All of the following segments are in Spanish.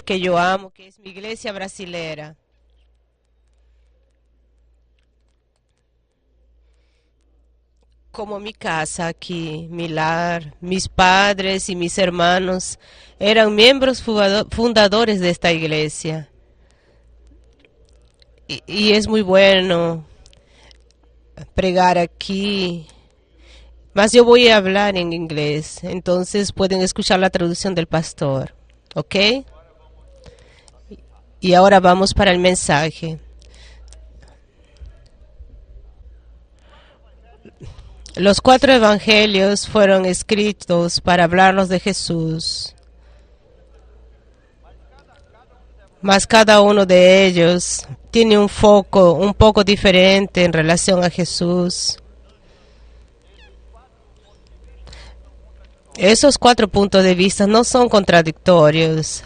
que yo amo, que es mi iglesia brasilera. Como mi casa aquí, mi lar, mis padres y mis hermanos eran miembros fundadores de esta iglesia. Y es muy bueno pregar aquí. Mas yo voy a hablar en inglés, entonces pueden escuchar la traducción del pastor. ¿Ok? Y ahora vamos para el mensaje. Los 4 evangelios fueron escritos para hablarnos de Jesús, mas cada uno de ellos tiene un foco un poco diferente en relación a Jesús. Esos 4 puntos de vista no son contradictorios.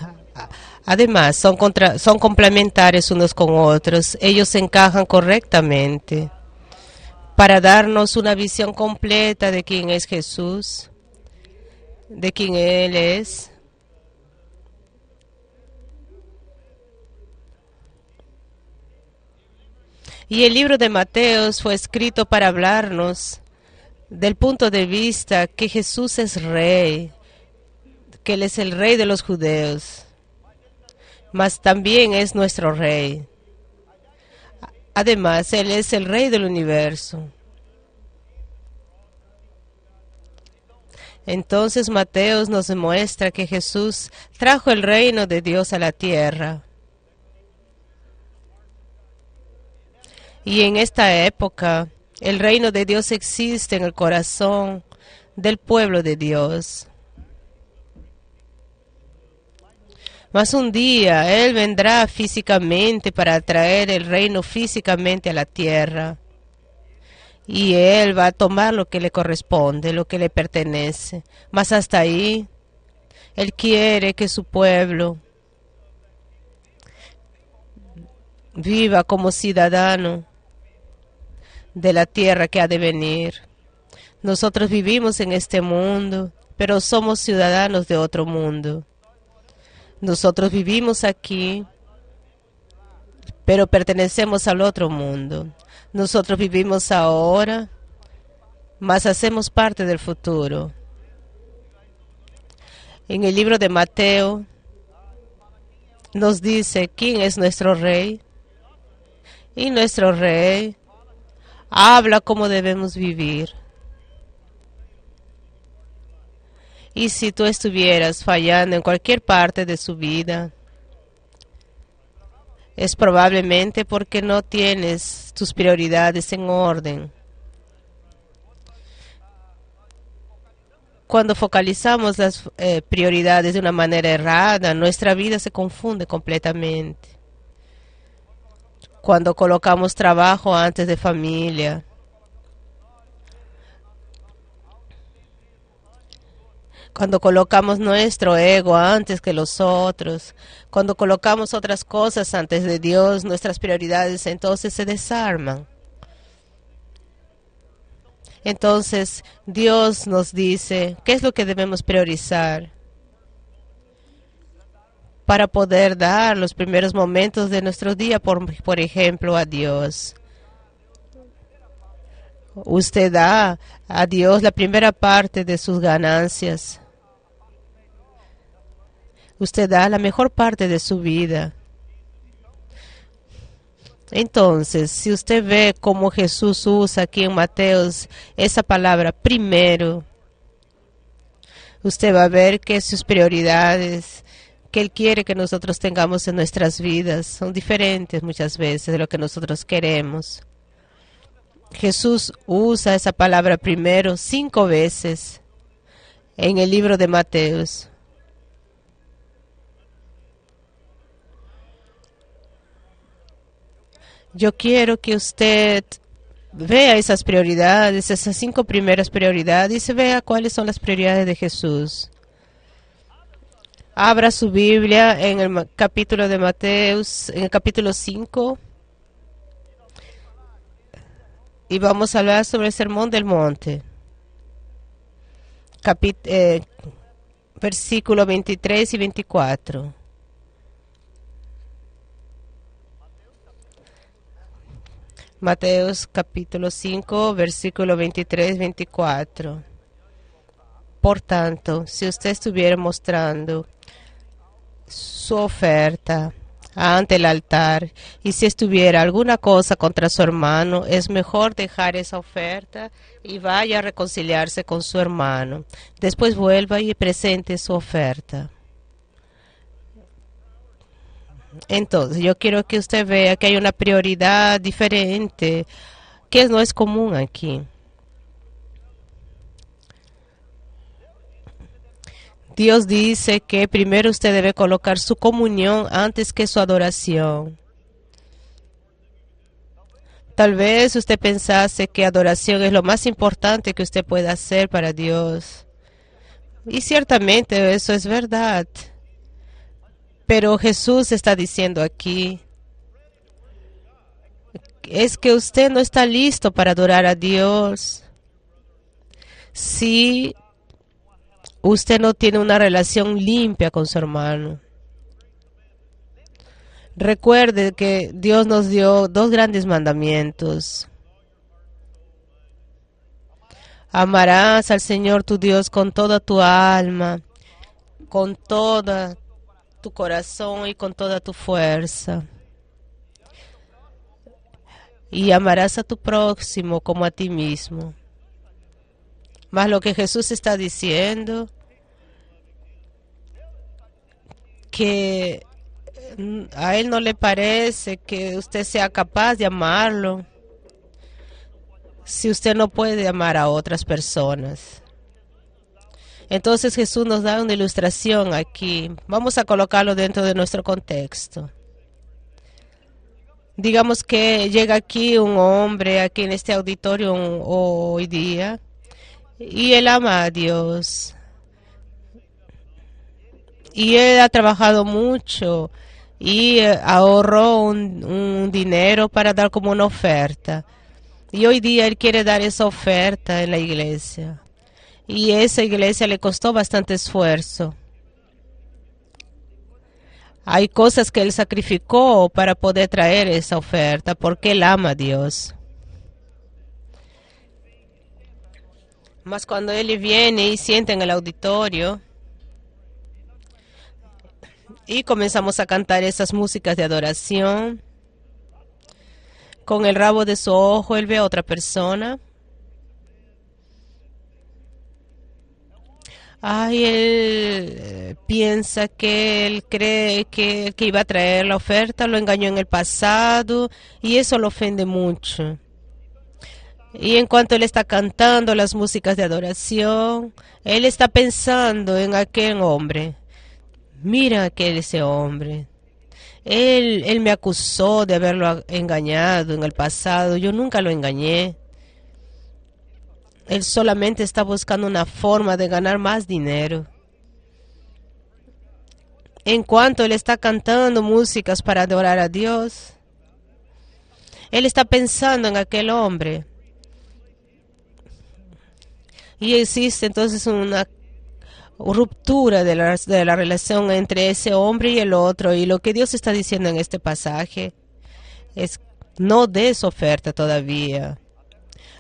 Además, son complementarios unos con otros. Ellos se encajan correctamente para darnos una visión completa de quién es Jesús, de quién Él es. Y el libro de Mateos fue escrito para hablarnos del punto de vista que Jesús es rey, que Él es el rey de los judíos, mas también es nuestro rey. Además, Él es el rey del universo. Entonces Mateos nos demuestra que Jesús trajo el reino de Dios a la tierra. Y en esta época, el reino de Dios existe en el corazón del pueblo de Dios. Mas un día Él vendrá físicamente para traer el reino físicamente a la tierra. Y Él va a tomar lo que le corresponde, lo que le pertenece. Mas hasta ahí, Él quiere que su pueblo viva como ciudadano de la tierra que ha de venir. Nosotros vivimos en este mundo, pero somos ciudadanos de otro mundo. Nosotros vivimos aquí, pero pertenecemos al otro mundo. Nosotros vivimos ahora, mas hacemos parte del futuro. En el libro de Mateo nos dice quién es nuestro rey. Y nuestro rey habla cómo debemos vivir. Y si tú estuvieras fallando en cualquier parte de su vida, es probablemente porque no tienes tus prioridades en orden. Cuando focalizamos las prioridades de una manera errada, nuestra vida se confunde completamente. Cuando colocamos trabajo antes de familia, cuando colocamos nuestro ego antes que los otros, cuando colocamos otras cosas antes de Dios, nuestras prioridades entonces se desarman. Entonces Dios nos dice qué es lo que debemos priorizar para poder dar los primeros momentos de nuestro día, por ejemplo, a Dios. Usted da a Dios la primera parte de sus ganancias. Usted da la mejor parte de su vida. Entonces, si usted ve cómo Jesús usa aquí en Mateos esa palabra primero, usted va a ver que sus prioridades que Él quiere que nosotros tengamos en nuestras vidas son diferentes muchas veces de lo que nosotros queremos. Jesús usa esa palabra primero 5 veces en el libro de Mateos. Yo quiero que usted vea esas prioridades, esas 5 primeras prioridades y se vea cuáles son las prioridades de Jesús. Abra su Biblia en el capítulo de Mateos, en el capítulo 5. Y vamos a hablar sobre el Sermón del Monte. Versículo 23 y 24. Mateos capítulo 5, versículo 23-24. Por tanto, si usted estuviera mostrando su oferta ante el altar y si estuviera alguna cosa contra su hermano, es mejor dejar esa oferta y vaya a reconciliarse con su hermano. Después vuelva y presente su oferta. Entonces, yo quiero que usted vea que hay una prioridad diferente que no es común aquí. Dios dice que primero usted debe colocar su comunión antes que su adoración. Tal vez usted pensase que adoración es lo más importante que usted puede hacer para Dios. Y ciertamente eso es verdad. Pero Jesús está diciendo aquí, es que usted no está listo para adorar a Dios si usted no tiene una relación limpia con su hermano. Recuerde que Dios nos dio dos grandes mandamientos. Amarás al Señor tu Dios con toda tu alma, con toda tu corazón y con toda tu fuerza. Y amarás a tu próximo como a ti mismo. Mas lo que Jesús está diciendo, que a Él no le parece que usted sea capaz de amarlo si usted no puede amar a otras personas. Entonces Jesús nos da una ilustración aquí. Vamos a colocarlo dentro de nuestro contexto. Digamos que llega aquí un hombre, aquí en este auditorio hoy día, y él ama a Dios. Y él ha trabajado mucho y ahorró un dinero para dar como una oferta. Y hoy día él quiere dar esa oferta en la iglesia. Y esa iglesia le costó bastante esfuerzo. Hay cosas que él sacrificó para poder traer esa oferta porque él ama a Dios. Mas cuando él viene y sienta en el auditorio y comenzamos a cantar esas músicas de adoración, con el rabo de su ojo él ve a otra persona. Ay, él piensa que él cree que el que iba a traer la oferta lo engañó en el pasado y eso lo ofende mucho. Y en cuanto él está cantando las músicas de adoración, él está pensando en aquel hombre. Mira ese hombre. Él me acusó de haberlo engañado en el pasado. Yo nunca lo engañé. Él solamente está buscando una forma de ganar más dinero. En cuanto él está cantando músicas para adorar a Dios, él está pensando en aquel hombre. Y existe entonces una ruptura de la relación entre ese hombre y el otro. Y lo que Dios está diciendo en este pasaje es: no des oferta todavía,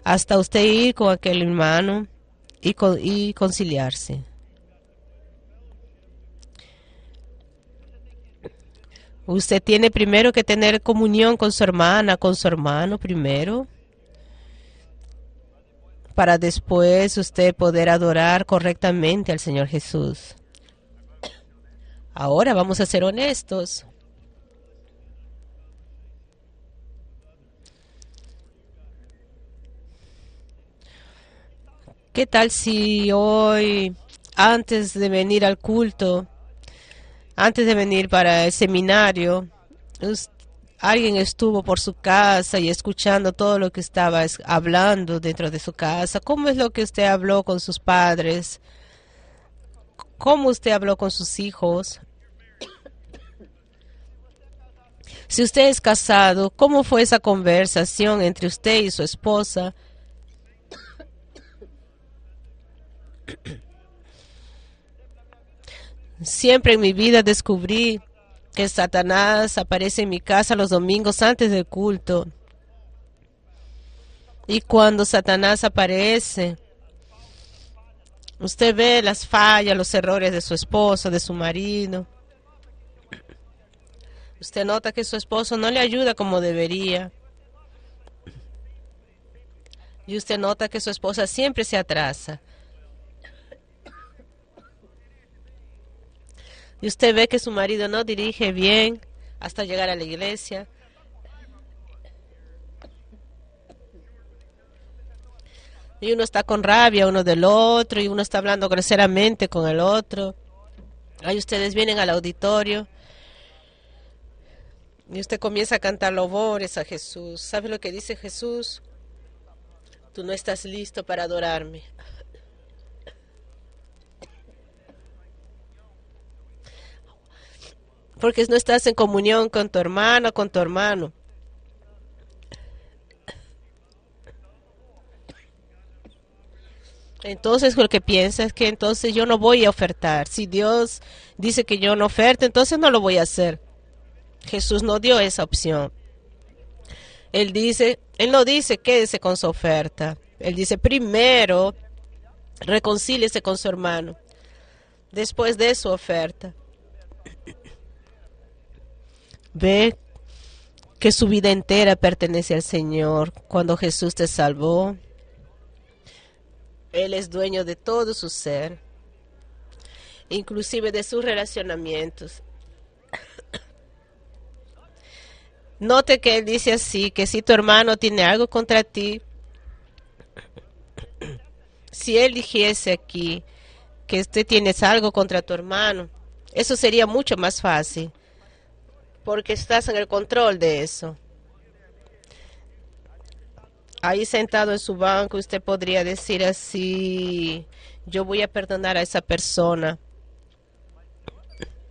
hasta usted ir con aquel hermano y conciliarse. Usted tiene primero que tener comunión con su hermana, con su hermano primero, para después usted poder adorar correctamente al Señor Jesús. Ahora vamos a ser honestos. ¿Qué tal si hoy, antes de venir al culto, antes de venir para el seminario, alguien estuvo por su casa y escuchando todo lo que estaba hablando dentro de su casa? ¿Cómo es lo que usted habló con sus padres? ¿Cómo usted habló con sus hijos? Si usted es casado, ¿cómo fue esa conversación entre usted y su esposa? Siempre en mi vida descubrí que Satanás aparece en mi casa los domingos antes del culto. Y cuando Satanás aparece, usted ve las fallas, los errores de su esposa, de su marido. Usted nota que su esposo no le ayuda como debería. Y usted nota que su esposa siempre se atrasa. Y usted ve que su marido no dirige bien hasta llegar a la iglesia. Y uno está con rabia uno del otro, y uno está hablando groseramente con el otro. Ahí ustedes vienen al auditorio y usted comienza a cantar louvores a Jesús. ¿Sabe lo que dice Jesús? Tú no estás listo para adorarme. Porque no estás en comunión con tu hermano, con tu hermano. Entonces lo que piensa es que entonces yo no voy a ofertar. Si Dios dice que yo no oferte, entonces no lo voy a hacer. Jesús no dio esa opción. Él no dice quédese con su oferta. Él dice primero reconcíliese con su hermano. Después de su oferta. Ve que su vida entera pertenece al Señor. Cuando Jesús te salvó, Él es dueño de todo su ser, inclusive de sus relacionamientos. Note que Él dice así, que si tu hermano tiene algo contra ti, si Él dijese aquí que usted tienes algo contra tu hermano, eso sería mucho más fácil, porque estás en el control de eso. Ahí sentado en su banco, usted podría decir así, yo voy a perdonar a esa persona.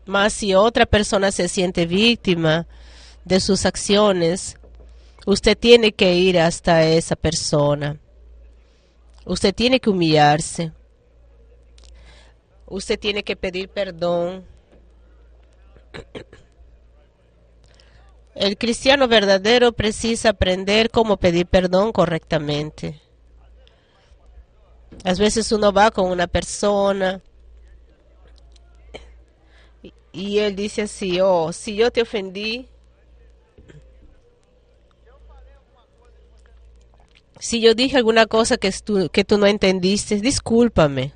Mas si otra persona se siente víctima de sus acciones, usted tiene que ir hasta esa persona. Usted tiene que humillarse. Usted tiene que pedir perdón. El cristiano verdadero precisa aprender cómo pedir perdón correctamente. A veces uno va con una persona y él dice así, oh, si yo te ofendí, si yo dije alguna cosa que tú no entendiste, discúlpame.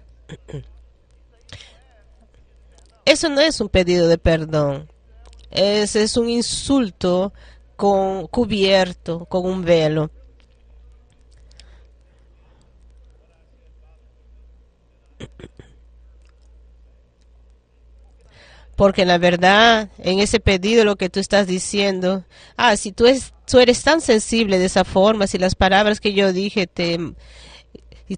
Eso no es un pedido de perdón. Ese es un insulto cubierto con un velo. Porque en la verdad, en ese pedido lo que tú estás diciendo, si tú eres tan sensible de esa forma, si las palabras que yo dije te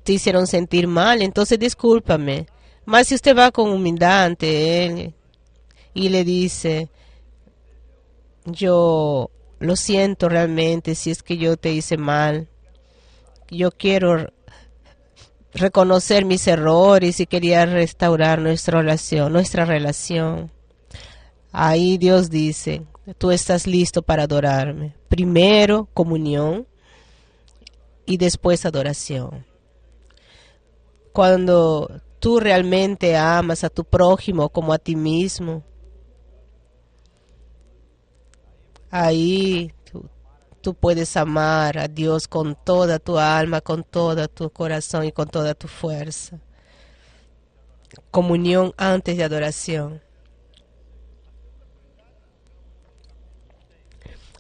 hicieron sentir mal, entonces discúlpame. Más si usted va con humildad ante él y le dice, yo lo siento realmente si es que yo te hice mal. Yo quiero reconocer mis errores y quería restaurar nuestra relación. Ahí Dios dice, tú estás listo para adorarme. Primero comunión y después adoración. Cuando tú realmente amas a tu prójimo como a ti mismo, ahí tú puedes amar a Dios con toda tu alma, con todo tu corazón y con toda tu fuerza. Comunión antes de adoración.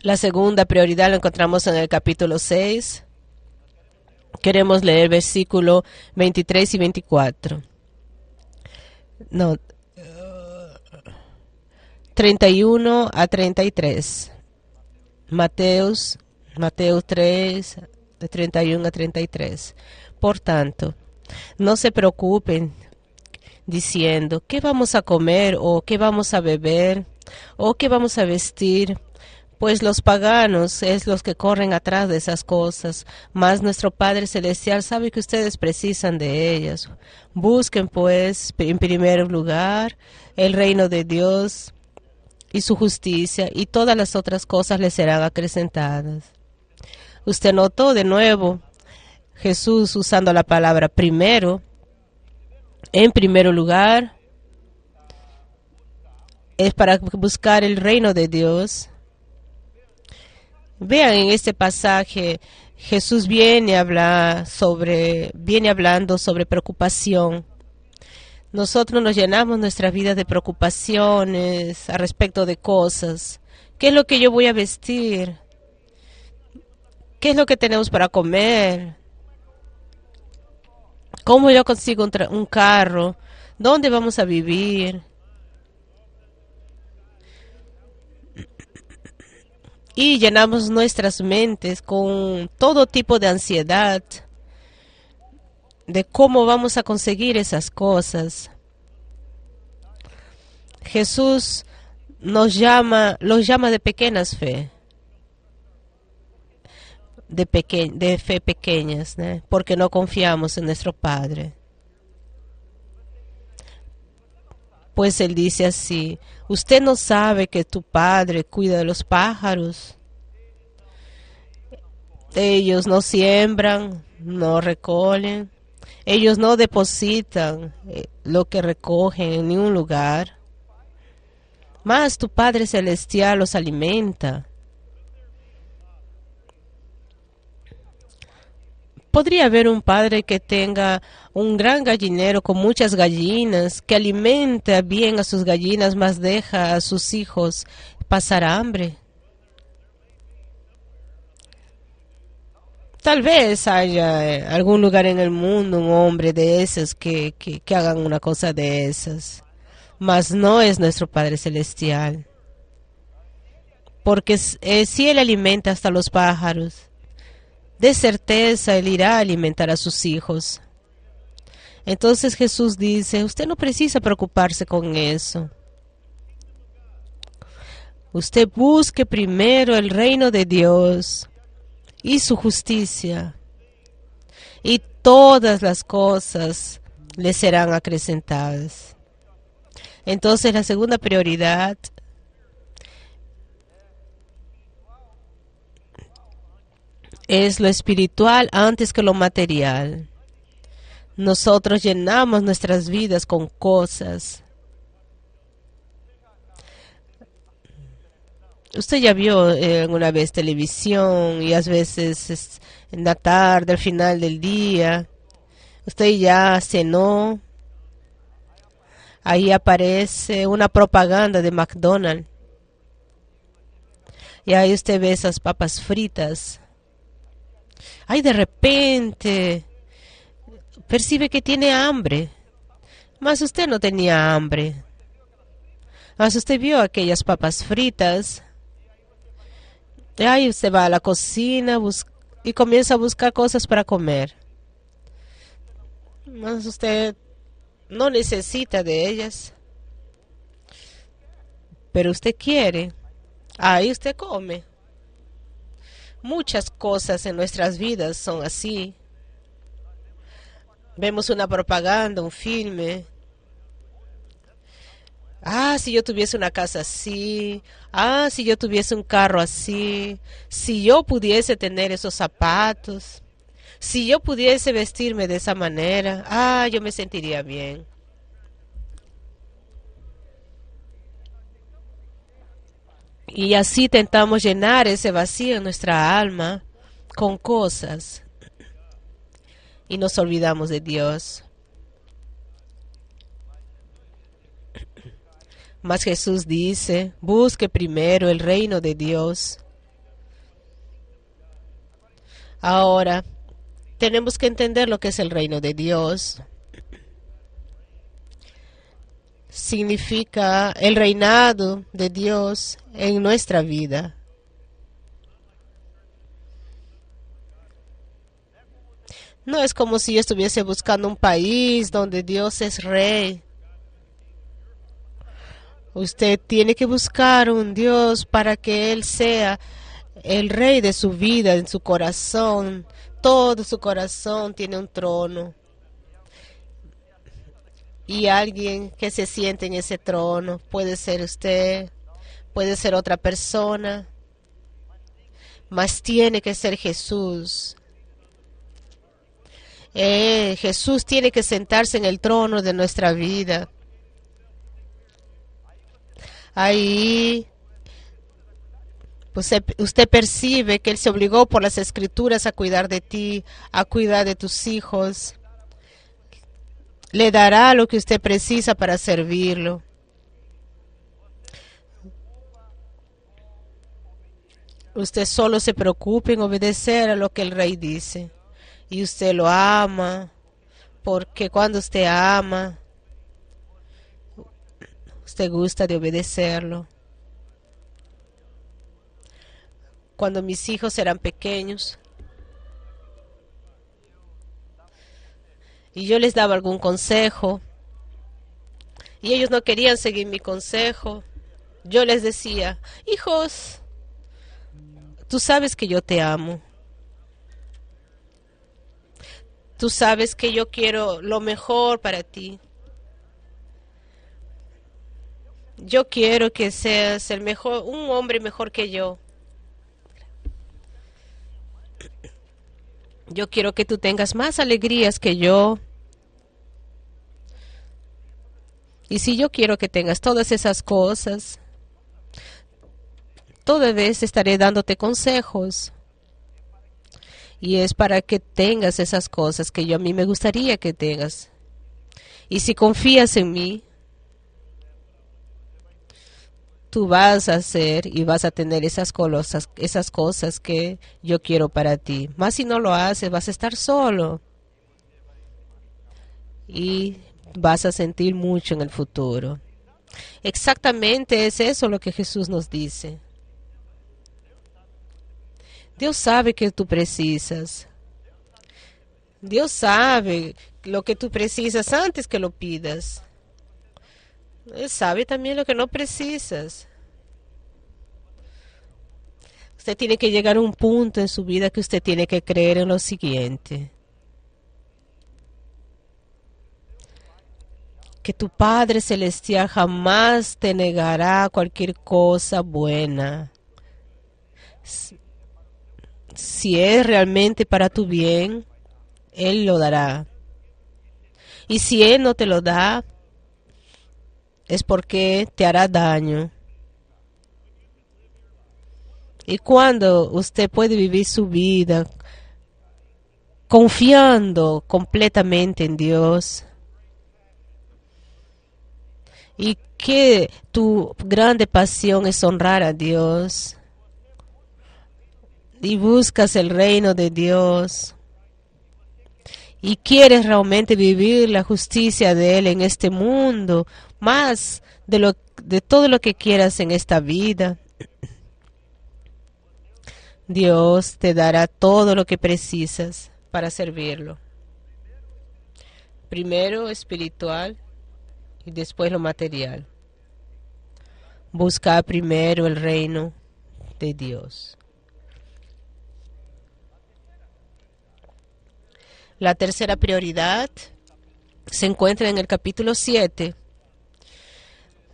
La segunda prioridad la encontramos en el capítulo 6. Queremos leer versículo 23 y 24. No, 31 a 33. Mateo 3, de 31 a 33. Por tanto, no se preocupen diciendo, ¿qué vamos a comer o qué vamos a beber o qué vamos a vestir? Pues los paganos es los que corren atrás de esas cosas, mas nuestro Padre Celestial sabe que ustedes precisan de ellas. Busquen pues en primer lugar el reino de Dios y su justicia, y todas las otras cosas les serán acrecentadas. Usted notó de nuevo Jesús usando la palabra primero, en primer lugar, es para buscar el reino de Dios. Vean en este pasaje, Jesús viene hablando sobre preocupación. Nosotros nos llenamos nuestra vida de preocupaciones a respecto de cosas. ¿Qué es lo que yo voy a vestir? ¿Qué es lo que tenemos para comer? ¿Cómo yo consigo un carro? ¿Dónde vamos a vivir? Y llenamos nuestras mentes con todo tipo de ansiedad de cómo vamos a conseguir esas cosas. Jesús los llama de pequeñas fe, de fe pequeñas, ¿no? Porque no confiamos en nuestro Padre. Pues Él dice así: usted no sabe que tu Padre cuida de los pájaros. Ellos no siembran, no recogen, ellos no depositan lo que recogen en ningún lugar. Mas tu Padre Celestial los alimenta. Podría haber un padre que tenga un gran gallinero con muchas gallinas, que alimenta bien a sus gallinas, mas deja a sus hijos pasar hambre. Tal vez haya algún lugar en el mundo un hombre de esos que hagan una cosa de esas, mas no es nuestro Padre Celestial. Porque si Él alimenta hasta los pájaros, de certeza Él irá a alimentar a sus hijos. Entonces Jesús dice, usted no precisa preocuparse con eso. Usted busque primero el reino de Dios y su justicia, y todas las cosas le serán acrecentadas. Entonces la segunda prioridad es lo espiritual antes que lo material. Nosotros llenamos nuestras vidas con cosas. Usted ya vio alguna vez televisión y a veces en la tarde, al final del día, usted ya cenó, ahí aparece una propaganda de McDonald's y ahí usted ve esas papas fritas. Ahí de repente percibe que tiene hambre, mas usted no tenía hambre. Mas usted vio aquellas papas fritas. Y ahí usted va a la cocina y comienza a buscar cosas para comer. Mas usted no necesita de ellas. Pero usted quiere. Ahí usted come. Muchas cosas en nuestras vidas son así. Vemos una propaganda, un filme. Ah, si yo tuviese una casa así. Ah, si yo tuviese un carro así. Si yo pudiese tener esos zapatos. Si yo pudiese vestirme de esa manera. Ah, yo me sentiría bien. Y así tentamos llenar ese vacío en nuestra alma con cosas. Y nos olvidamos de Dios. Mas Jesús dice, busque primero el reino de Dios. Ahora, tenemos que entender lo que es el reino de Dios. Significa el reinado de Dios en nuestra vida. No es como si yo estuviese buscando un país donde Dios es rey. Usted tiene que buscar un Dios para que Él sea el rey de su vida, en su corazón. Todo su corazón tiene un trono. Y alguien que se siente en ese trono, puede ser usted, puede ser otra persona, mas tiene que ser Jesús. Jesús tiene que sentarse en el trono de nuestra vida. Ahí pues, usted percibe que Él se obligó por las Escrituras a cuidar de ti, a cuidar de tus hijos. Le dará lo que usted precisa para servirlo. Usted solo se preocupe en obedecer a lo que el Rey dice. Y usted lo ama, porque cuando usted ama, usted gusta de obedecerlo. Cuando mis hijos eran pequeños y yo les daba algún consejo y ellos no querían seguir mi consejo, yo les decía: hijos, tú sabes que yo te amo. Tú sabes que yo quiero lo mejor para ti. Yo quiero que seas el mejor, un hombre mejor que yo. Yo quiero que tú tengas más alegrías que yo. Y si yo quiero que tengas todas esas cosas, toda vez estaré dándote consejos. Y es para que tengas esas cosas que yo a mí me gustaría que tengas. Y si confías en mí, tú vas a hacer y vas a tener esas cosas que yo quiero para ti. Más si no lo haces, vas a estar solo. Y vas a sentir mucho en el futuro. Exactamente es eso lo que Jesús nos dice. Dios sabe que tú precisas. Dios sabe lo que tú precisas antes que lo pidas. Él sabe también lo que no precisas. Usted tiene que llegar a un punto en su vida que usted tiene que creer en lo siguiente: que tu Padre Celestial jamás te negará cualquier cosa buena. Si es realmente para tu bien, Él lo dará. Y si Él no te lo da, es porque te hará daño. Y cuando usted puede vivir su vida confiando completamente en Dios, y que tu grande pasión es honrar a Dios, y buscas el reino de Dios, y quieres realmente vivir la justicia de Él en este mundo, más de todo lo que quieras en esta vida, Dios te dará todo lo que precisas para servirlo. Primero espiritual y después lo material. Busca primero el reino de Dios. La tercera prioridad se encuentra en el capítulo 7,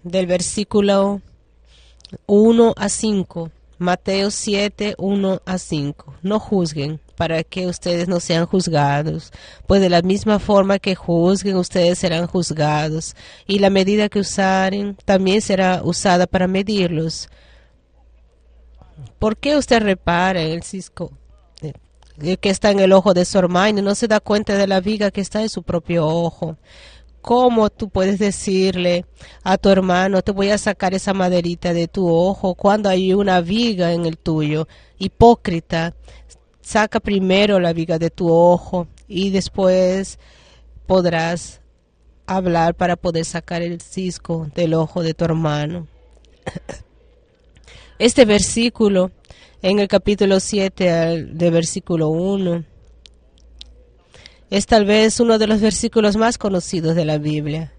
del versículo 1 a 5. Mateo 7, 1 a 5. No juzguen para que ustedes no sean juzgados, pues de la misma forma que juzguen, ustedes serán juzgados, y la medida que usaren también será usada para medirlos. ¿Por qué usted repara en el cisco que está en el ojo de su hermano y no se da cuenta de la viga que está en su propio ojo? ¿Cómo tú puedes decirle a tu hermano: te voy a sacar esa maderita de tu ojo, cuando hay una viga en el tuyo? Hipócrita, saca primero la viga de tu ojo y después podrás hablar para poder sacar el cisco del ojo de tu hermano. Este versículo en el capítulo 7 de versículo 1 es tal vez uno de los versículos más conocidos de la Biblia.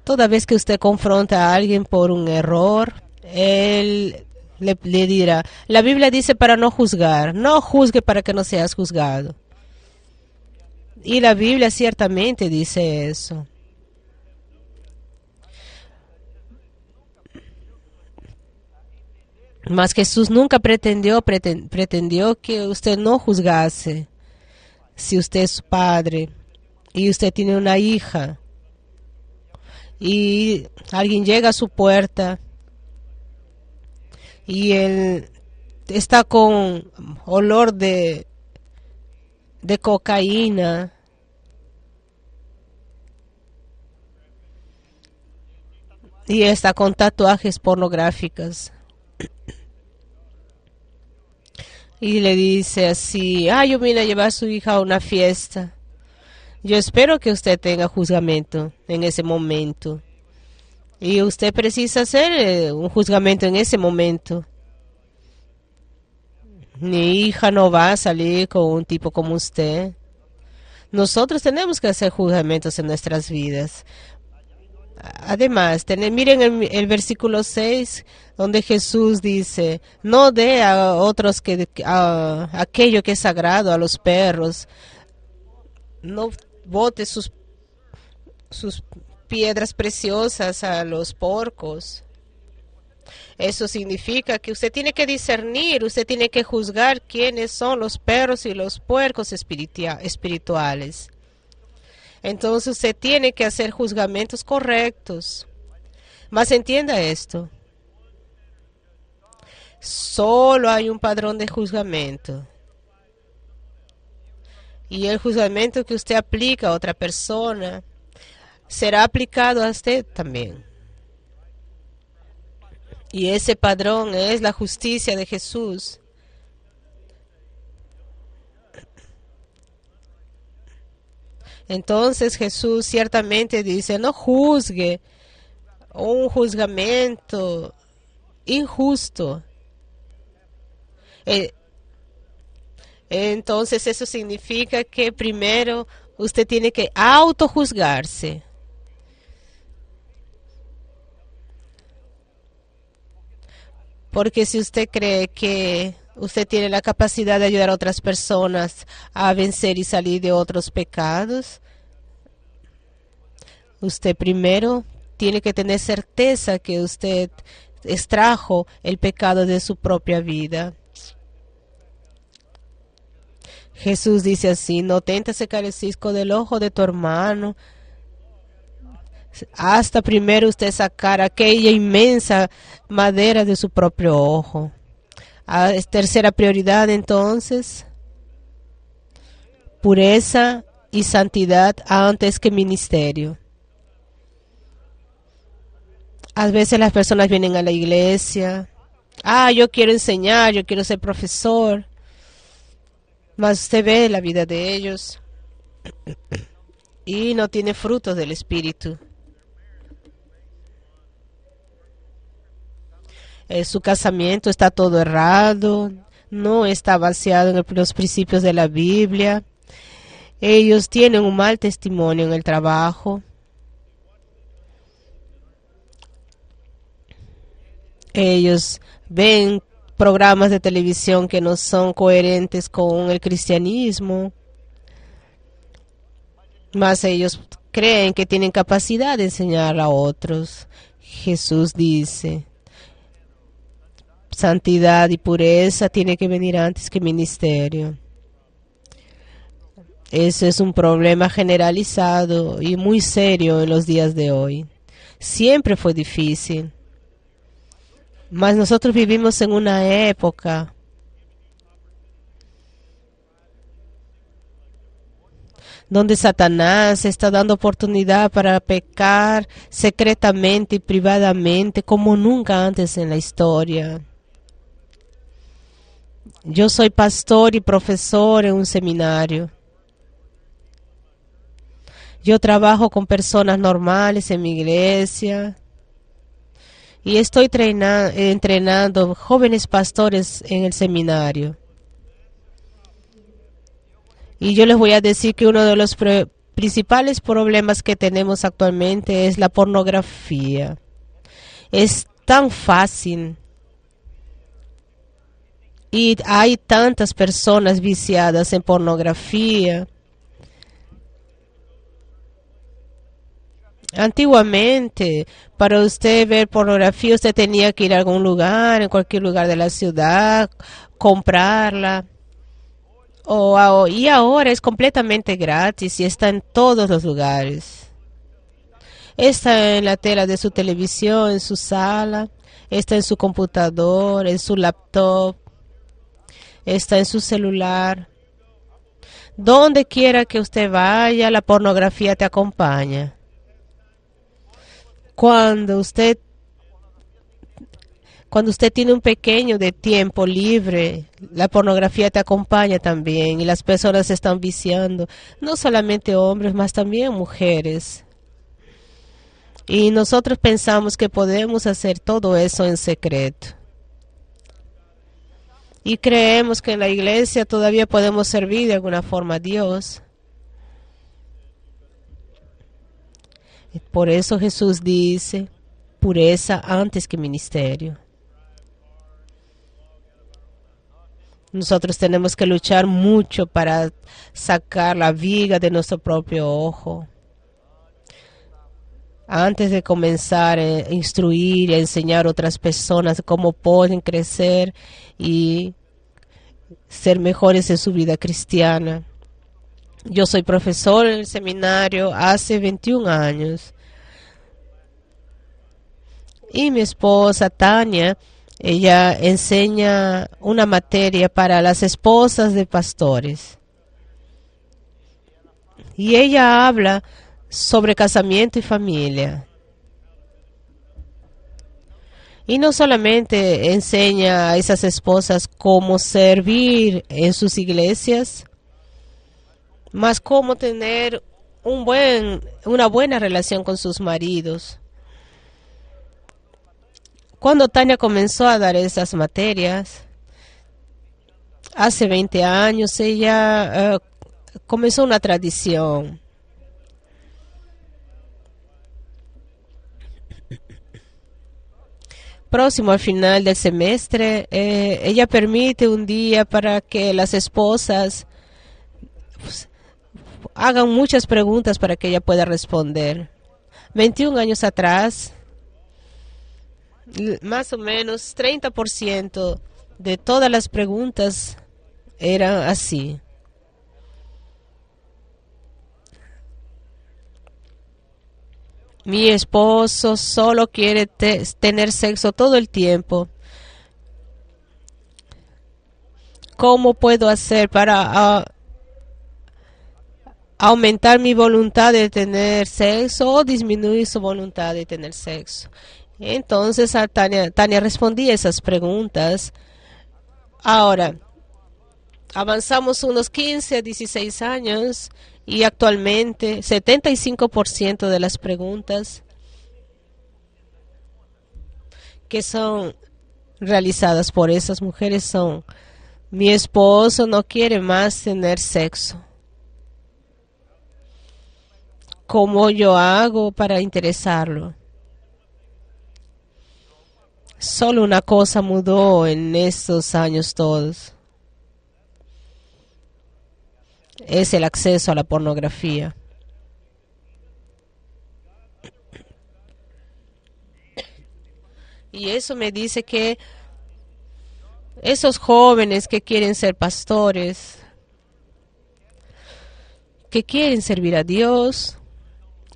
Toda vez que usted confronta a alguien por un error, él le dirá: la Biblia dice para no juzgar, no juzgue para que no seas juzgado. Y la Biblia ciertamente dice eso. Mas Jesús nunca pretendió que usted no juzgase. Si usted es su padre y usted tiene una hija y alguien llega a su puerta y él está con olor de cocaína y está con tatuajes pornográficos y le dice así, yo vine a llevar a su hija a una fiesta. Yo espero que usted tenga juzgamento en ese momento. Y usted precisa hacer un juzgamento en ese momento. Mi hija no va a salir con un tipo como usted. Nosotros tenemos que hacer juzgamentos en nuestras vidas. Además, miren el versículo 6, donde Jesús dice, no dé a otros aquello que es sagrado, a los perros. No bote sus piedras preciosas a los porcos. Eso significa que usted tiene que discernir, usted tiene que juzgar quiénes son los perros y los puercos espirituales. Entonces usted tiene que hacer juzgamentos correctos. Mas entienda esto. Solo hay un padrón de juzgamento. Y el juzgamento que usted aplica a otra persona será aplicado a usted también. Y ese padrón es la justicia de Jesús. Entonces Jesús ciertamente dice, no juzgue un juzgamento injusto. Entonces eso significa que primero usted tiene que autojuzgarse. Porque si usted cree que usted tiene la capacidad de ayudar a otras personas a vencer y salir de otros pecados, usted primero tiene que tener certeza que usted extrajo el pecado de su propia vida. Jesús dice así, no tentes sacar el cisco del ojo de tu hermano, hasta primero usted sacar aquella inmensa madera de su propio ojo. Tercera prioridad entonces, pureza y santidad antes que ministerio. A veces las personas vienen a la iglesia, yo quiero enseñar, yo quiero ser profesor, mas usted ve la vida de ellos y no tiene frutos del Espíritu. Su casamiento está todo errado, no está baseado en los principios de la Biblia. Ellos tienen un mal testimonio en el trabajo. Ellos ven programas de televisión que no son coherentes con el cristianismo, mas ellos creen que tienen capacidad de enseñar a otros. Jesús dice, santidad y pureza tiene que venir antes que ministerio. Eso es un problema generalizado y muy serio en los días de hoy. Siempre fue difícil. Mas nosotros vivimos en una época donde Satanás está dando oportunidad para pecar secretamente y privadamente como nunca antes en la historia. Yo soy pastor y profesor en un seminario. Yo trabajo con personas normales en mi iglesia. Y estoy entrenando jóvenes pastores en el seminario. Y yo les voy a decir que uno de los principales problemas que tenemos actualmente es la pornografía. Es tan fácil. Y hay tantas personas viciadas en pornografía. Antiguamente, para usted ver pornografía, usted tenía que ir a algún lugar, en cualquier lugar de la ciudad, comprarla. Y ahora es completamente gratis y está en todos los lugares. Está en la tela de su televisión, en su sala, está en su computador, en su laptop, está en su celular. Donde quiera que usted vaya, la pornografía te acompaña. Cuando usted Cuando usted tiene un pequeño de tiempo libre, la pornografía te acompaña también y las personas se están viciando, no solamente hombres, más también mujeres. Y nosotros pensamos que podemos hacer todo eso en secreto. Y creemos que en la iglesia todavía podemos servir de alguna forma a Dios. Por eso Jesús dice, pureza antes que ministerio. Nosotros tenemos que luchar mucho para sacar la viga de nuestro propio ojo. Antes de comenzar a instruir y a enseñar a otras personas cómo pueden crecer y ser mejores en su vida cristiana. Yo soy profesor en el seminario hace 21 años. Y mi esposa Tania, ella enseña una materia para las esposas de pastores. Y ella habla sobre casamiento y familia. Y no solamente enseña a esas esposas cómo servir en sus iglesias, más cómo tener una buena relación con sus maridos. Cuando Tania comenzó a dar esas materias, hace 20 años, ella comenzó una tradición. Próximo al final del semestre, ella permite un día para que las esposas hagan muchas preguntas para que ella pueda responder. 21 años atrás, más o menos 30% de todas las preguntas eran así. Mi esposo solo quiere tener sexo todo el tiempo. ¿Cómo puedo hacer para aumentar mi voluntad de tener sexo o disminuir su voluntad de tener sexo? Entonces a Tania respondía esas preguntas. Ahora, avanzamos unos 15 a 16 años y actualmente 75% de las preguntas que son realizadas por esas mujeres son: mi esposo no quiere más tener sexo. ¿Cómo yo hago para interesarlo? Solo una cosa mudó en estos años todos. Es el acceso a la pornografía. Y eso me dice que esos jóvenes que quieren ser pastores, que quieren servir a Dios,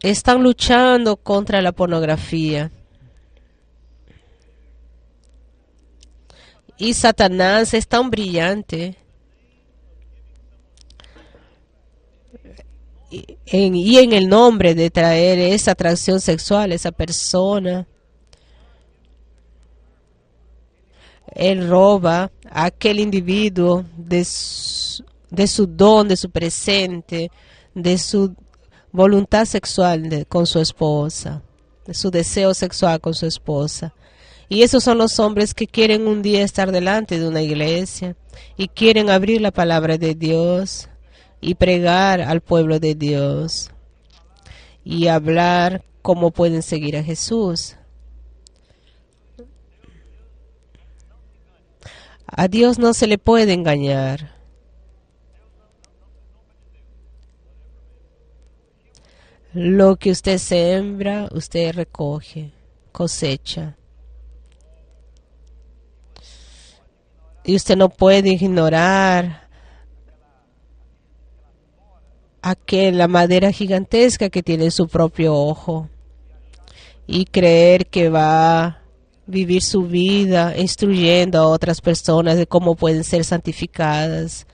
están luchando contra la pornografía. Y Satanás es tan brillante y en el nombre de traer esa atracción sexual a esa persona, él roba a aquel individuo de su don, de su presente, de su voluntad sexual con su esposa, de su deseo sexual con su esposa. Y esos son los hombres que quieren un día estar delante de una iglesia y quieren abrir la palabra de Dios y pregar al pueblo de Dios y hablar cómo pueden seguir a Jesús. A Dios no se le puede engañar. Lo que usted siembra, usted recoge, cosecha. Y usted no puede ignorar la madera gigantesca que tiene su propio ojo y creer que va a vivir su vida instruyendo a otras personas de cómo pueden ser santificadas.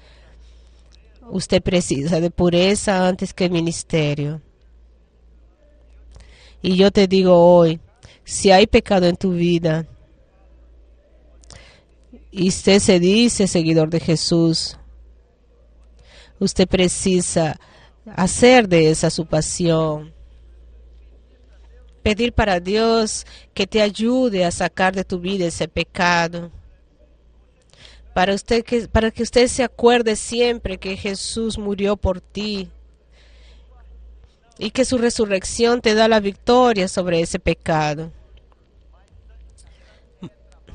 Usted precisa de pureza antes que ministerio. Y yo te digo hoy, si hay pecado en tu vida y usted se dice seguidor de Jesús, usted precisa hacer de esa su pasión. Pedir para Dios que te ayude a sacar de tu vida ese pecado. Para que usted se acuerde siempre que Jesús murió por ti y que su resurrección te da la victoria sobre ese pecado.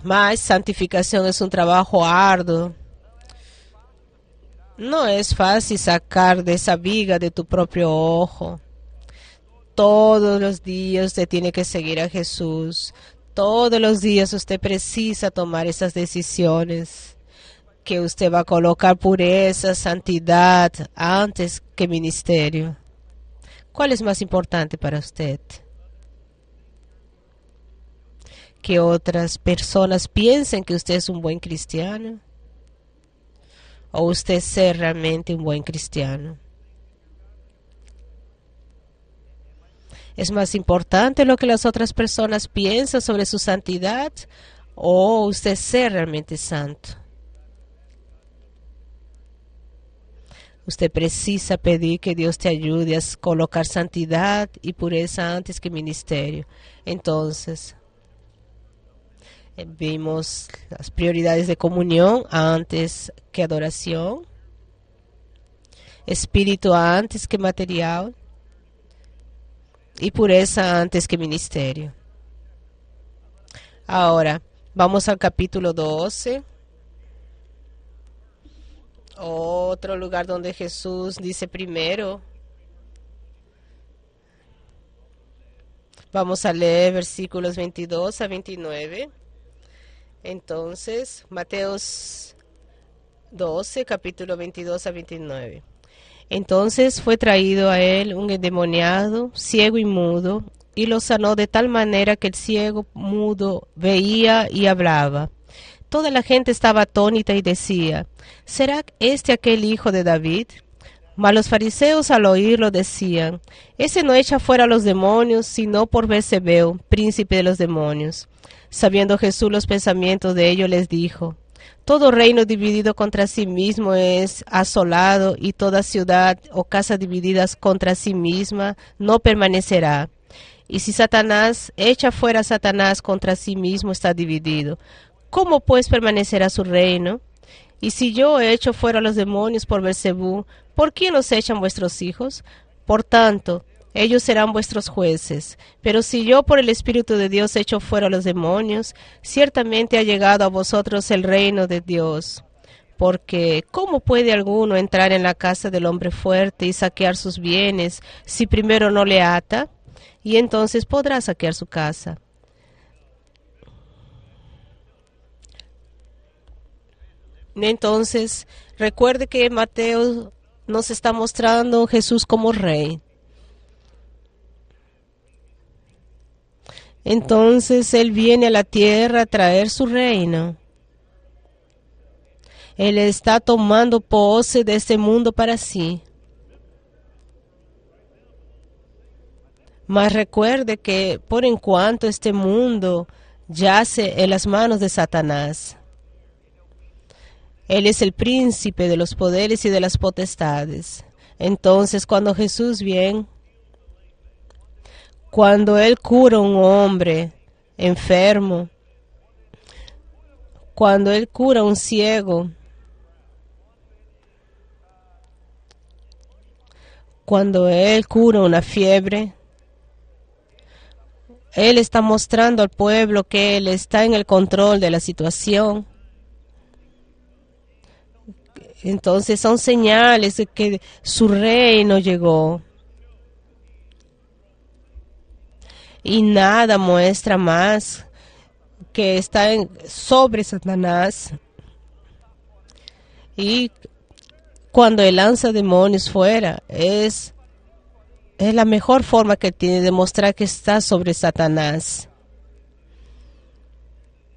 Mas santificación es un trabajo arduo. No es fácil sacar de esa viga de tu propio ojo. Todos los días usted tiene que seguir a Jesús. Todos los días usted precisa tomar esas decisiones. Que usted va a colocar pureza, santidad antes que ministerio. ¿Cuál es más importante para usted? Que otras personas piensen que usted es un buen cristiano. ¿O usted ser realmente un buen cristiano? ¿Es más importante lo que las otras personas piensan sobre su santidad o usted ser realmente santo? Usted precisa pedir que Dios te ayude a colocar santidad y pureza antes que ministerio. Entonces, vimos las prioridades de comunión antes que adoración, espíritu antes que material y pureza antes que ministerio. Ahora, vamos al capítulo 12. Otro lugar donde Jesús dice primero. Vamos a leer versículos 22 a 29. Entonces, Mateos 12, capítulo 22 a 29. Entonces fue traído a él un endemoniado, ciego y mudo, y lo sanó de tal manera que el ciego mudo veía y hablaba. Toda la gente estaba atónita y decía, ¿será este aquel hijo de David? Mas los fariseos al oírlo decían, ese no echa fuera a los demonios, sino por Beelzebub, príncipe de los demonios. Sabiendo Jesús los pensamientos de ellos, les dijo, todo reino dividido contra sí mismo es asolado, y toda ciudad o casa divididas contra sí misma no permanecerá. Y si Satanás echa fuera a Satanás, contra sí mismo está dividido. ¿Cómo pues permanecerá su reino? Y si yo echo fuera a los demonios por Beelzebub, ¿por quién os echan vuestros hijos? Por tanto, ellos serán vuestros jueces. Pero si yo por el Espíritu de Dios echo fuera a los demonios, ciertamente ha llegado a vosotros el reino de Dios. Porque, ¿cómo puede alguno entrar en la casa del hombre fuerte y saquear sus bienes si primero no le ata? Y entonces podrá saquear su casa. Entonces, recuerde que Mateo nos está mostrando a Jesús como rey. Entonces, Él viene a la tierra a traer su reino. Él está tomando pose de este mundo para sí. Mas recuerde que por en cuanto este mundo yace en las manos de Satanás, Él es el príncipe de los poderes y de las potestades. Entonces, cuando Jesús viene, cuando Él cura a un hombre enfermo, cuando Él cura a un ciego, cuando Él cura una fiebre, Él está mostrando al pueblo que Él está en el control de la situación. Entonces son señales de que su reino llegó. Y nada muestra más que está sobre Satanás. Y cuando él lanza demonios fuera, es la mejor forma que tiene de mostrar que está sobre Satanás.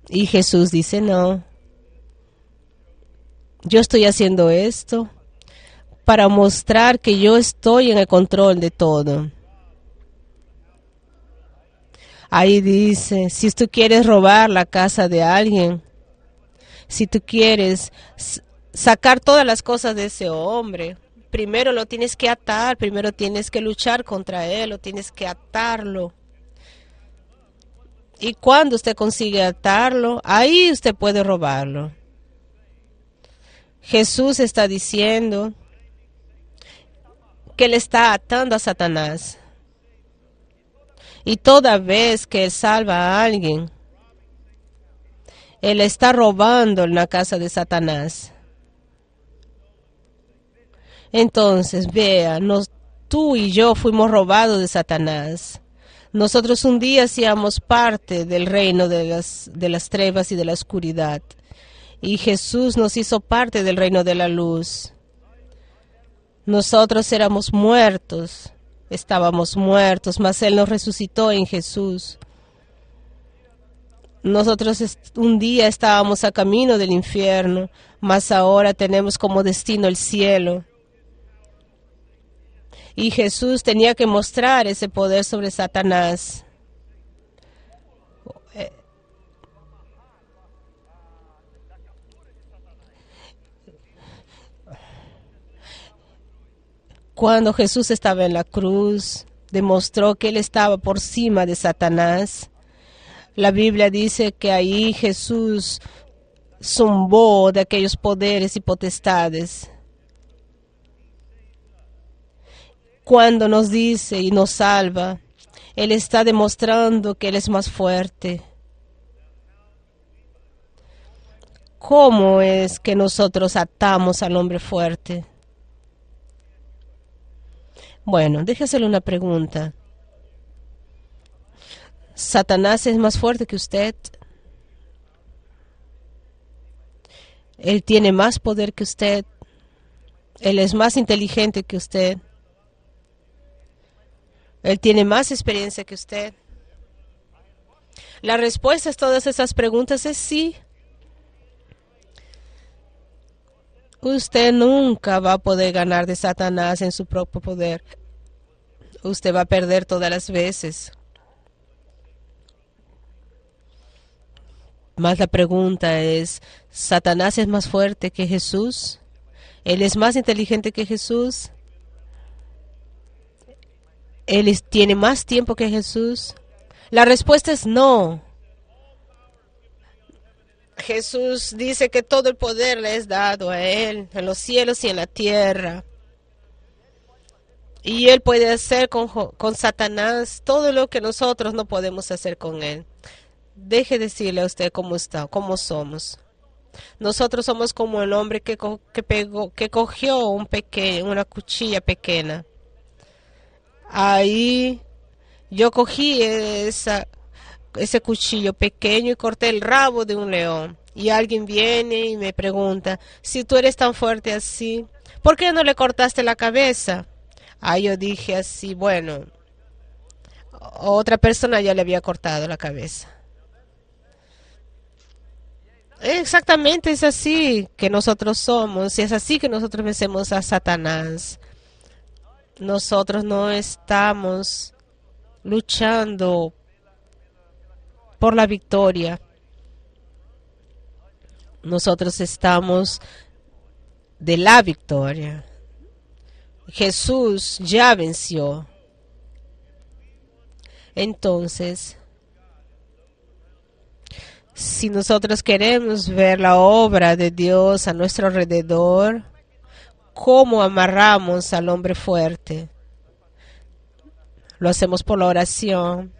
Y Jesús dice, no, yo estoy haciendo esto para mostrar que yo estoy en el control de todo. Ahí dice, si tú quieres robar la casa de alguien, si tú quieres sacar todas las cosas de ese hombre, primero lo tienes que atar, primero tienes que luchar contra él, lo tienes que atarlo. Y cuando usted consigue atarlo, ahí usted puede robarlo. Jesús está diciendo que él está atando a Satanás. Y toda vez que él salva a alguien, él está robando en la casa de Satanás. Entonces, vea, tú y yo fuimos robados de Satanás. Nosotros un día hacíamos parte del reino de las trevas y de la oscuridad. Y Jesús nos hizo parte del reino de la luz. Nosotros éramos muertos, estábamos muertos, mas Él nos resucitó en Jesús. Nosotros un día estábamos a camino del infierno, mas ahora tenemos como destino el cielo. Y Jesús tenía que mostrar ese poder sobre Satanás. Cuando Jesús estaba en la cruz, demostró que Él estaba por encima de Satanás. La Biblia dice que ahí Jesús zumbó de aquellos poderes y potestades. Cuando nos dice y nos salva, Él está demostrando que Él es más fuerte. ¿Cómo es que nosotros atamos al hombre fuerte? Bueno, déjasele una pregunta. ¿Satanás es más fuerte que usted? Él tiene más poder que usted. Él es más inteligente que usted. Él tiene más experiencia que usted. La respuesta a todas esas preguntas es sí. Usted nunca va a poder ganar de Satanás en su propio poder. Usted va a perder todas las veces. Más la pregunta es, ¿Satanás es más fuerte que Jesús? ¿Él es más inteligente que Jesús? ¿Él tiene más tiempo que Jesús? La respuesta es no. Jesús dice que todo el poder le es dado a Él, en los cielos y en la tierra. Y Él puede hacer con Satanás todo lo que nosotros no podemos hacer con Él. Deje decirle a usted cómo está, cómo somos. Nosotros somos como el hombre que cogió una cuchilla pequeña. Ahí yo cogí ese cuchillo pequeño y corté el rabo de un león. Y alguien viene y me pregunta, si tú eres tan fuerte así, ¿por qué no le cortaste la cabeza? Ahí yo dije así, bueno, otra persona ya le había cortado la cabeza. Exactamente es así que nosotros somos, y es así que nosotros vencemos a Satanás. Nosotros no estamos luchando por la victoria. Nosotros estamos de la victoria. Jesús ya venció. Entonces, si nosotros queremos ver la obra de Dios a nuestro alrededor, ¿cómo amarramos al hombre fuerte? Lo hacemos por la oración.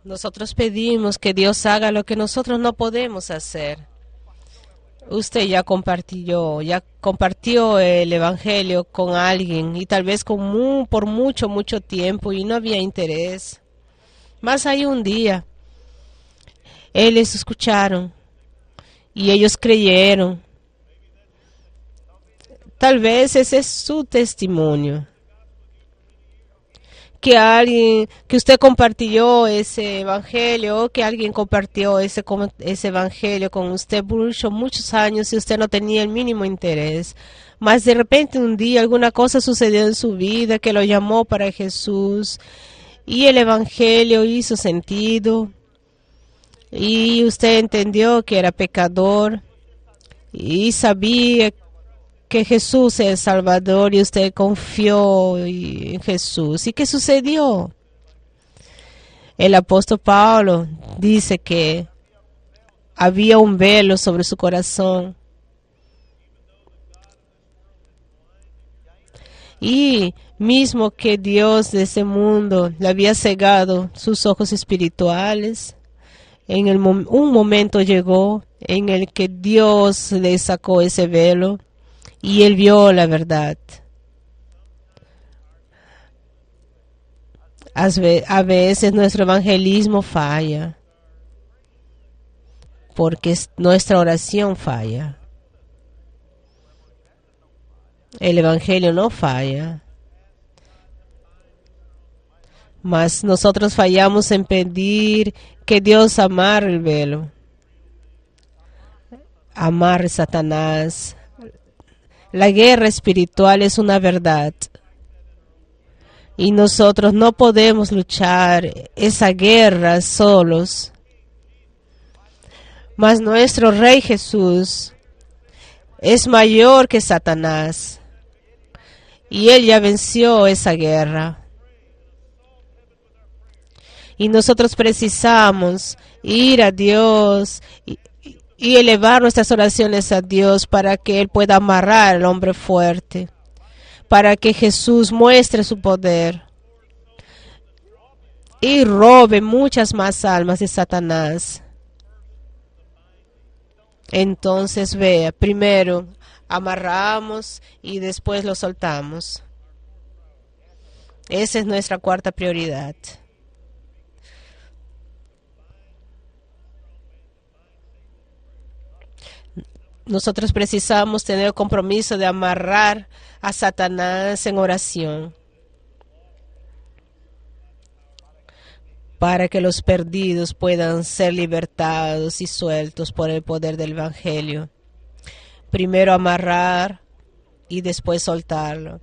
Nosotros pedimos que Dios haga lo que nosotros no podemos hacer. Usted ya compartió el evangelio con alguien y tal vez por mucho, mucho tiempo y no había interés. Mas hay un día, ellos escucharon y ellos creyeron. Tal vez ese es su testimonio. Que usted compartió ese evangelio, que alguien compartió ese evangelio con usted por muchos años y usted no tenía el mínimo interés. Mas de repente un día alguna cosa sucedió en su vida que lo llamó para Jesús y el evangelio hizo sentido y usted entendió que era pecador y sabía que Jesús es el Salvador y usted confió en Jesús. ¿Y qué sucedió? El apóstol Pablo dice que había un velo sobre su corazón. Y mismo que Dios de ese mundo le había cegado sus ojos espirituales, un momento llegó en el que Dios le sacó ese velo y él vio la verdad. A veces nuestro evangelismo falla porque nuestra oración falla. El evangelio no falla, mas nosotros fallamos en pedir que Dios amarre el velo, amarre Satanás. La guerra espiritual es una verdad y nosotros no podemos luchar esa guerra solos. Mas nuestro Rey Jesús es mayor que Satanás y Él ya venció esa guerra. Y nosotros precisamos ir a Dios y elevar nuestras oraciones a Dios para que Él pueda amarrar al hombre fuerte, para que Jesús muestre su poder y robe muchas más almas de Satanás. Entonces vea, primero amarramos y después lo soltamos. Esa es nuestra cuarta prioridad. Nosotros precisamos tener el compromiso de amarrar a Satanás en oración para que los perdidos puedan ser libertados y sueltos por el poder del Evangelio. Primero amarrar y después soltarlo.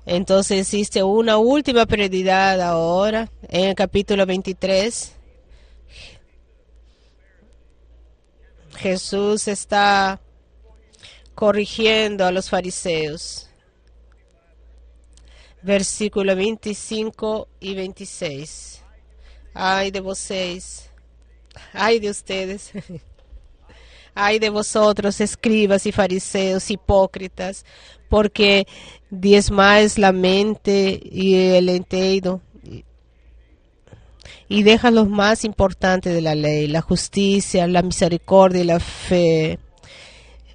Entonces existe una última prioridad ahora en el capítulo 23. Jesús está corrigiendo a los fariseos. Versículo 25 y 26. Ay de vosotros, ay de ustedes, ay de vosotros, escribas y fariseos hipócritas, porque diezmáis la mente y el entero y dejan lo más importante de la ley, la justicia, la misericordia y la fe.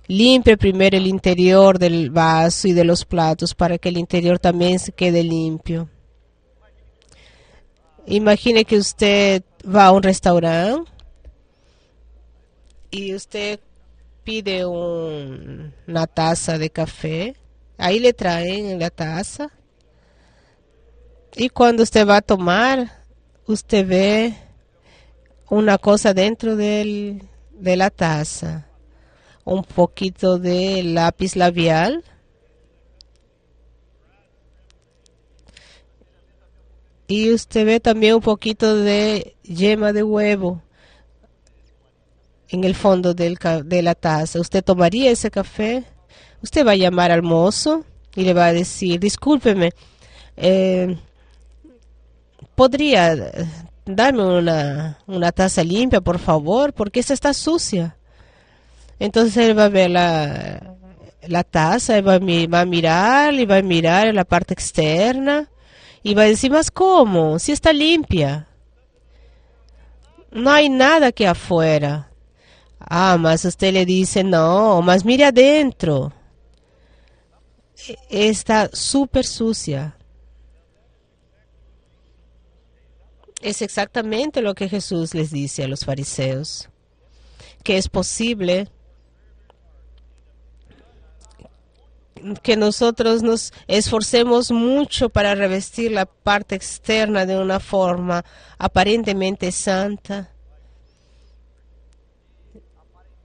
Limpie primero el interior del vaso y de los platos para que el interior también se quede limpio. Imagine que usted va a un restaurante y usted pide una taza de café. Ahí le traen la taza. Y cuando usted va a tomar, usted ve una cosa dentro de la taza. Un poquito de lápiz labial. Y usted ve también un poquito de yema de huevo en el fondo de la taza. ¿Usted tomaría ese café? Usted va a llamar al mozo y le va a decir, discúlpeme, ¿podría darme una taza limpia, por favor? Porque esta está sucia. Entonces él va a ver la taza, va a mirar en la parte externa y va a decir, ¿más cómo? Si está limpia. No hay nada aquí afuera. Más usted le dice, no, más mire adentro. Está súper sucia. Es exactamente lo que Jesús les dice a los fariseos, que es posible que nosotros nos esforcemos mucho para revestir la parte externa de una forma aparentemente santa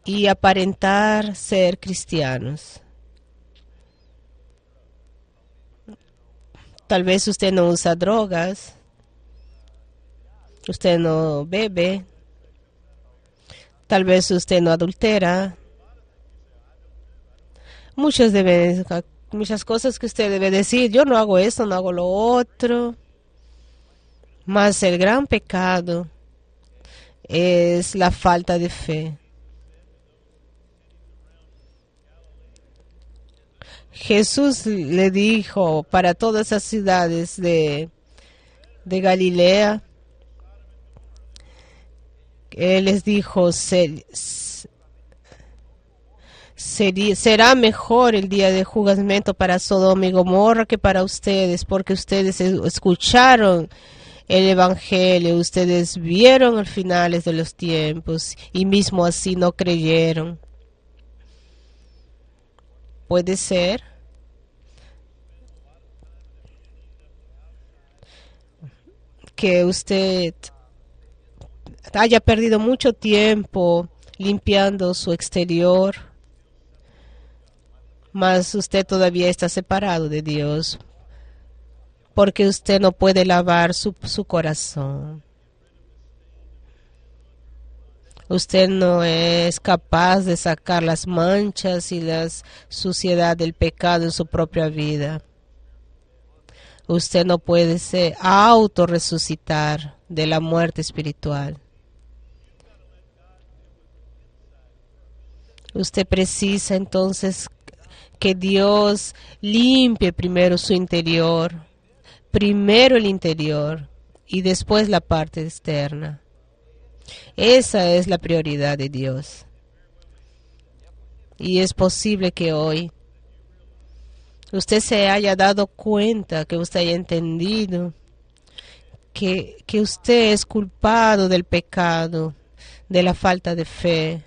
y aparentar ser cristianos. Tal vez usted no usa drogas, usted no bebe, tal vez usted no adultera. Muchas cosas que usted debe decir, yo no hago esto, no hago lo otro. Mas el gran pecado es la falta de fe. Jesús le dijo para todas las ciudades de Galilea, Él les dijo, será mejor el día de juzgamiento para Sodoma y Gomorra que para ustedes, porque ustedes escucharon el Evangelio, ustedes vieron los finales de los tiempos y mismo así no creyeron. Puede ser que usted haya perdido mucho tiempo limpiando su exterior, mas usted todavía está separado de Dios, porque usted no puede lavar su corazón. Usted no es capaz de sacar las manchas y la suciedad del pecado en su propia vida. Usted no puede resucitar de la muerte espiritual. Usted precisa entonces que Dios limpie primero su interior, primero el interior y después la parte externa. Esa es la prioridad de Dios. Y es posible que hoy usted se haya dado cuenta, que usted haya entendido que usted es culpado del pecado, de la falta de fe.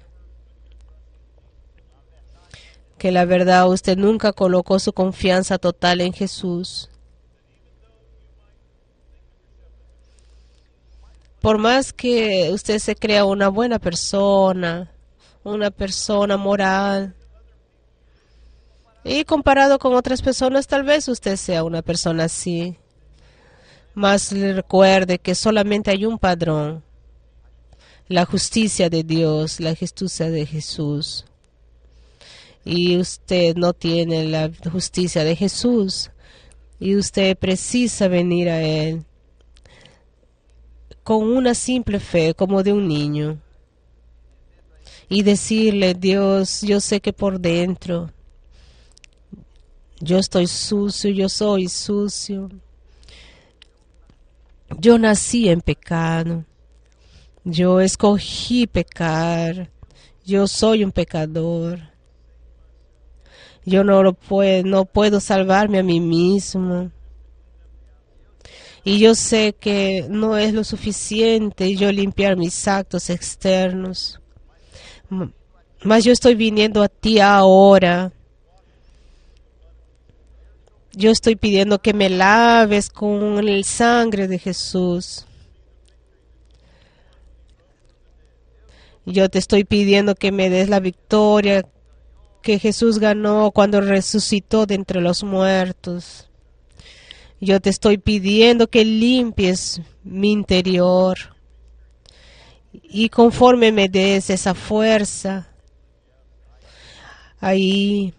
Que la verdad usted nunca colocó su confianza total en Jesús. Por más que usted se crea una buena persona, una persona moral, y comparado con otras personas, tal vez usted sea una persona así. Mas recuerde que solamente hay un padrón, la justicia de Dios, la justicia de Jesús. Y usted no tiene la justicia de Jesús, y usted precisa venir a Él con una simple fe, como de un niño, y decirle, Dios, yo sé que por dentro yo estoy sucio, yo soy sucio. Yo nací en pecado. Yo escogí pecar. Yo soy un pecador. Yo no puedo salvarme a mí mismo. Y yo sé que no es lo suficiente yo limpiar mis actos externos. Mas yo estoy viniendo a ti ahora. Yo estoy pidiendo que me laves con el sangre de Jesús. Yo te estoy pidiendo que me des la victoria que Jesús ganó cuando resucitó de entre los muertos. Yo te estoy pidiendo que limpies mi interior. Y conforme me des esa fuerza, ahí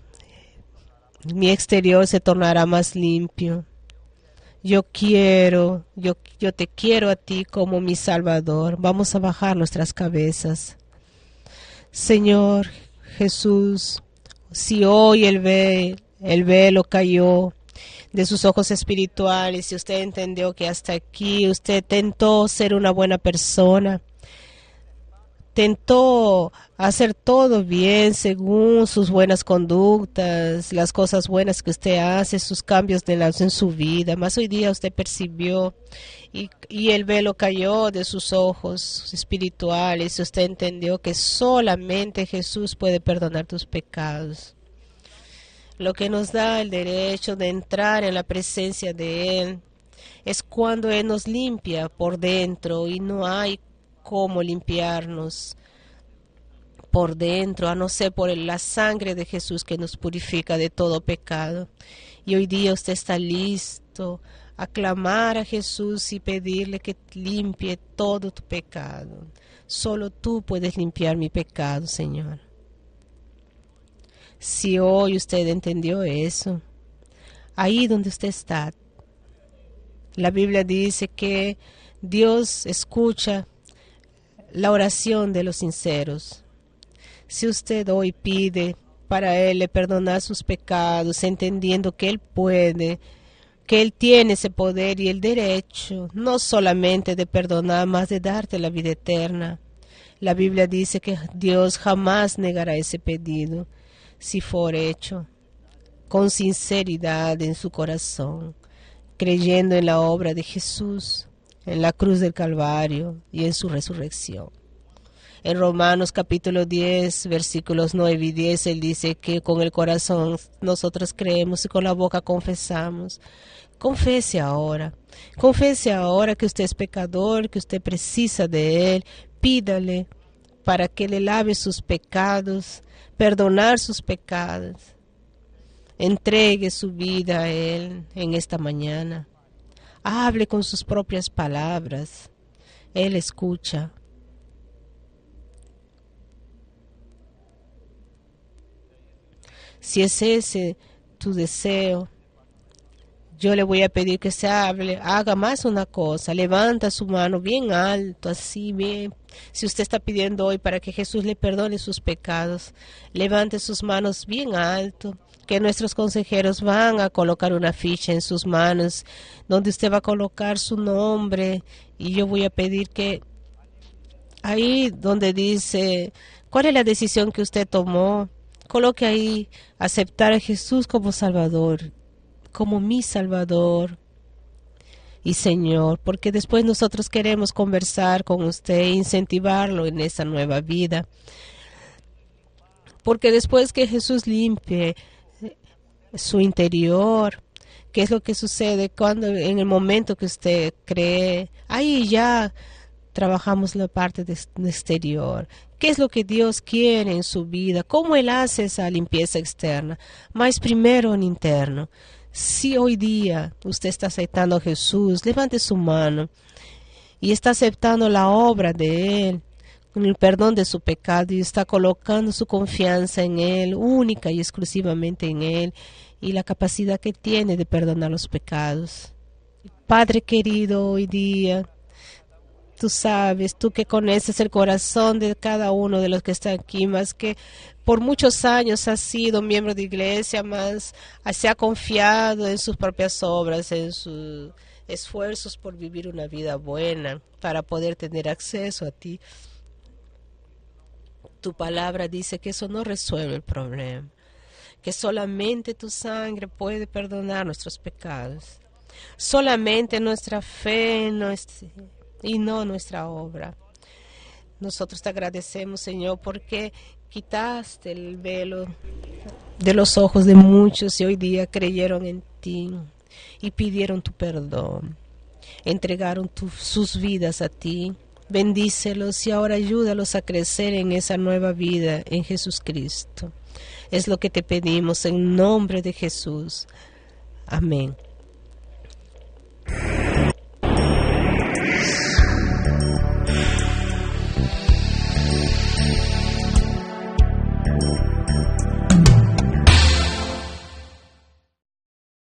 mi exterior se tornará más limpio. Yo te quiero a ti como mi Salvador. Vamos a bajar nuestras cabezas. Señor Jesús, si hoy el velo cayó de sus ojos espirituales, si usted entendió que hasta aquí usted intentó ser una buena persona, tentó hacer todo bien según sus buenas conductas, las cosas buenas que usted hace, sus cambios en su vida. Mas hoy día usted percibió y el velo cayó de sus ojos espirituales. Usted entendió que solamente Jesús puede perdonar tus pecados. Lo que nos da el derecho de entrar en la presencia de Él es cuando Él nos limpia por dentro, y no hay cómo limpiarnos por dentro a no ser por la sangre de Jesús que nos purifica de todo pecado. Y hoy día usted está listo a clamar a Jesús y pedirle que limpie todo tu pecado. Solo tú puedes limpiar mi pecado, Señor. Si hoy usted entendió eso, ahí donde usted está, la Biblia dice que Dios escucha la oración de los sinceros. Si usted hoy pide para Él perdonar sus pecados, entendiendo que Él puede, que Él tiene ese poder y el derecho, no solamente de perdonar, más de darte la vida eterna. La Biblia dice que Dios jamás negará ese pedido si fuere hecho con sinceridad en su corazón, creyendo en la obra de Jesús, en la cruz del Calvario y en su resurrección. En Romanos capítulo 10, versículos 9 y 10, Él dice que con el corazón nosotros creemos y con la boca confesamos. Confese ahora que usted es pecador, que usted precisa de Él. Pídale para que le lave sus pecados, perdonar sus pecados. Entregue su vida a Él en esta mañana. Hable con sus propias palabras. Él escucha. Si es ese tu deseo, yo le voy a pedir que se haga más una cosa. Levanta su mano bien alto, así bien. Si usted está pidiendo hoy para que Jesús le perdone sus pecados, levante sus manos bien alto, que nuestros consejeros van a colocar una ficha en sus manos, donde usted va a colocar su nombre, y yo voy a pedir que ahí donde dice, ¿cuál es la decisión que usted tomó? Coloque ahí, aceptar a Jesús como Salvador, como mi Salvador y Señor, porque después nosotros queremos conversar con usted e incentivarlo en esa nueva vida. Porque después que Jesús limpie su interior, ¿qué es lo que sucede cuando en el momento que usted cree? Ahí ya trabajamos la parte exterior. ¿Qué es lo que Dios quiere en su vida? ¿Cómo Él hace esa limpieza externa? Mas primero en interno. Si hoy día usted está aceptando a Jesús, levante su mano y está aceptando la obra de Él, con el perdón de su pecado, y está colocando su confianza en Él, única y exclusivamente en Él, y la capacidad que tiene de perdonar los pecados. Padre querido, hoy día, tú sabes, tú que conoces el corazón de cada uno de los que están aquí, más que por muchos años has sido miembro de iglesia, más se ha confiado en sus propias obras, en sus esfuerzos por vivir una vida buena, para poder tener acceso a ti. Tu palabra dice que eso no resuelve el problema, que solamente tu sangre puede perdonar nuestros pecados, solamente nuestra fe y no nuestra obra. Nosotros te agradecemos, Señor, porque quitaste el velo de los ojos de muchos y hoy día creyeron en ti y pidieron tu perdón, entregaron sus vidas a ti. Bendícelos y ahora ayúdalos a crecer en esa nueva vida en Jesucristo. Es lo que te pedimos en nombre de Jesús. Amén.